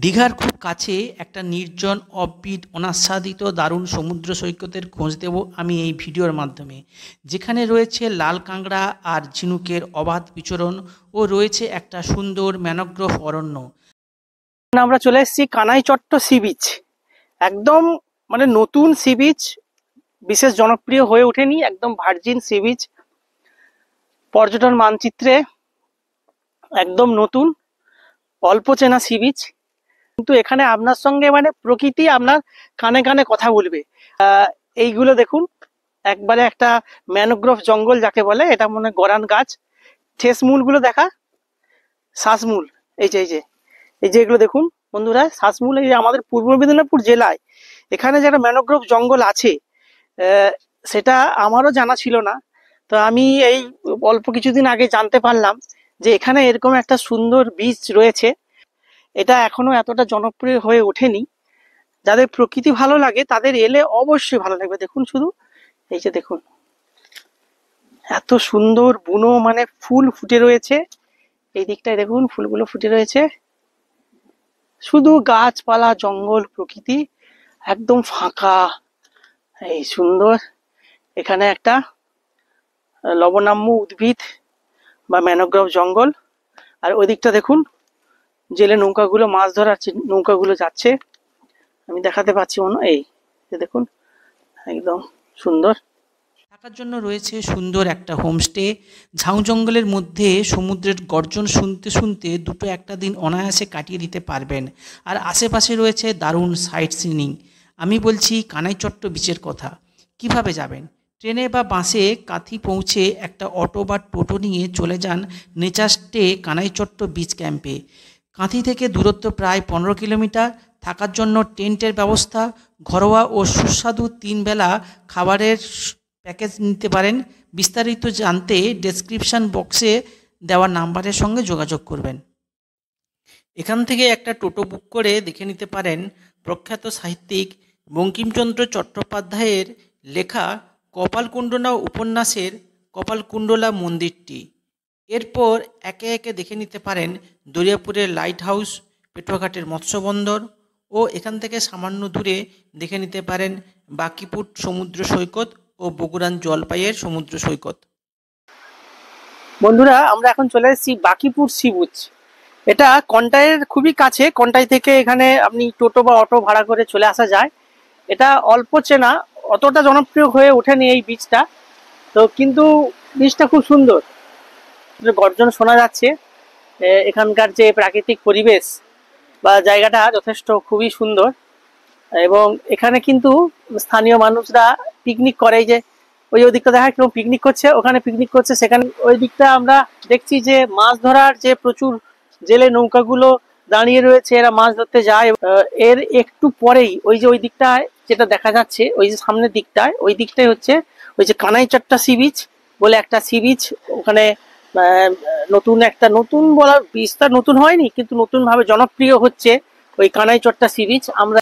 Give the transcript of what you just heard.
দীঘার খুব কাছে একটা নির্জন অফবিট অনাস্বাদিত দারুণ সমুদ্র সৈকতের খোঁজ দেব আমি এই ভিডিওর মাধ্যমে, যেখানে রয়েছে লাল কাঁকড়া আর ঝিনুকের অবাধ বিচরণ ও রয়েছে একটা সুন্দর ম্যানগ্রোভ অরণ্য। আমরা চলে এসেছি কানাইচট্ট সি বিচ। একদম নতুন সি বিচ, বিশেষ জনপ্রিয় হয়ে ওঠেনি, একদম ভার্জিন সি বিচ, পর্যটন মানচিত্রে একদম নতুন, অল্প চেনা সি বিচ। কিন্তু এখানে আপনার সঙ্গে প্রকৃতি আপনার কানে কানে কথা বলবে। এইগুলো দেখুন, একবারে একটা ম্যানগ্রোভ জঙ্গল যাকে বলে, এটা গরান গাছ। ঠেস মূলগুলো দেখা, শ্বাসমূল, এই যে এগুলো দেখুন বন্ধুরা, শ্বাসমূল। এই আমাদের পূর্ব মেদিনীপুর জেলায় এখানে যে একটা ম্যানগ্রোভ জঙ্গল আছে, সেটা আমারও জানা ছিল না। তো আমি এই অল্প কিছুদিন আগে জানতে পারলাম যে এখানে এরকম একটা সুন্দর বিচ রয়েছে। এটা এখনো এতটা জনপ্রিয় হয়ে ওঠেনি। যাদের প্রকৃতি ভালো লাগে তাদের এলে অবশ্যই ভালো লাগবে। দেখুন শুধু, এই যে দেখুন, এত সুন্দর বুনো ফুল ফুটে রয়েছে। এই দিকটায় দেখুন, ফুলগুলো ফুটে রয়েছে। শুধু গাছপালা, জঙ্গল, প্রকৃতি, একদম ফাঁকা, এই সুন্দর। এখানে একটা লবণাম্য উদ্ভিদ বা ম্যানগ্রোভ জঙ্গল। আর ওই দিকটা দেখুন, জেলে নৌকাগুলো, মাছ ধরার নৌকাগুলো যাচ্ছে। আমি দেখাতে পাচ্ছি এই দেখুন, একদম সুন্দর। থাকার জন্য রয়েছে সুন্দর একটা হোমস্টে। ঝাউ জঙ্গলের মধ্যে সমুদ্রের গর্জন শুনতে শুনতে দুটো একটা দিন অনায়াসে কাটিয়ে দিতে পারবেন। আর আশেপাশে রয়েছে দারুণ সাইট সিনিং। আমি বলছি কানাইচট্ট বিচের কথা। কিভাবে যাবেন? ট্রেনে বা বাসে কাঁথি পৌঁছে একটা অটো বা টোটো নিয়ে চলে যান নেচারস্টে কানাইচট্ট বিচ ক্যাম্পে। কাঁথি থেকে দূরত্ব প্রায় 15 কিলোমিটার। থাকার জন্য টেন্টের ব্যবস্থা, ঘরোয়া ও সুস্বাদু 3 বেলা খাবারের প্যাকেজ নিতে পারেন। বিস্তারিত জানতে ডেসক্রিপশন বক্সে দেওয়া নাম্বারের সঙ্গে যোগাযোগ করবেন। এখান থেকে একটা টোটো বুক করে দেখে নিতে পারেন প্রখ্যাত সাহিত্যিক বঙ্কিমচন্দ্র চট্টোপাধ্যায়ের লেখা কপালকুণ্ডলা উপন্যাসের কপালকুণ্ডলা মন্দিরটি। এরপর একে একে দেখে নিতে পারেন দরিয়াপুরের লাইট হাউস, পেটুয়াঘাটের মৎস্যবন্দর ও এখান থেকে সামান্য দূরে দেখে নিতে পারেন বাঁকিপুর সমুদ্র সৈকত ও বগুড়ান জলপাইয়ের সমুদ্র সৈকত। বন্ধুরা, আমরা এখন চলে এসেছি বাঁকিপুর সি বিচ। এটা কন্টাইয়ের খুবই কাছে। কন্টাই থেকে এখানে আপনি টোটো বা অটো ভাড়া করে চলে আসা যায়। এটা অল্প চেনা, অতটা জনপ্রিয় হয়ে ওঠেনি এই বিচটা। তো কিন্তু বিচটা খুব সুন্দর, গর্জন শোনা যাচ্ছে। এখানকার যে প্রাকৃতিক পরিবেশ বা জায়গাটা যথেষ্ট খুবই সুন্দর। এবং এখানে কিন্তু স্থানীয় মানুষরা পিকনিক করে। যে ওই দিকটা দেখা কেউ পিকনিক করছে, ওখানে পিকনিক করছে। সেখানে ওই দিকটা আমরা দেখছি যে মাছ ধরার যে প্রচুর জেলে নৌকাগুলো দাঁড়িয়ে রয়েছে, এরা মাছ ধরতে যায়। এর একটু পরেই ওই দিকটায় যেটা দেখা যাচ্ছে, ওই যে সামনের দিকটায়, ওই দিকটাই হচ্ছে ওই যে কানাইচট্ট সি বিচ বলে একটা সি বিচ। ওখানে নতুন বলার বিচটা নতুন হয়নি, কিন্তু নতুন ভাবে জনপ্রিয় হচ্ছে ওই কানাইচট্ট সি বিচ। আমরা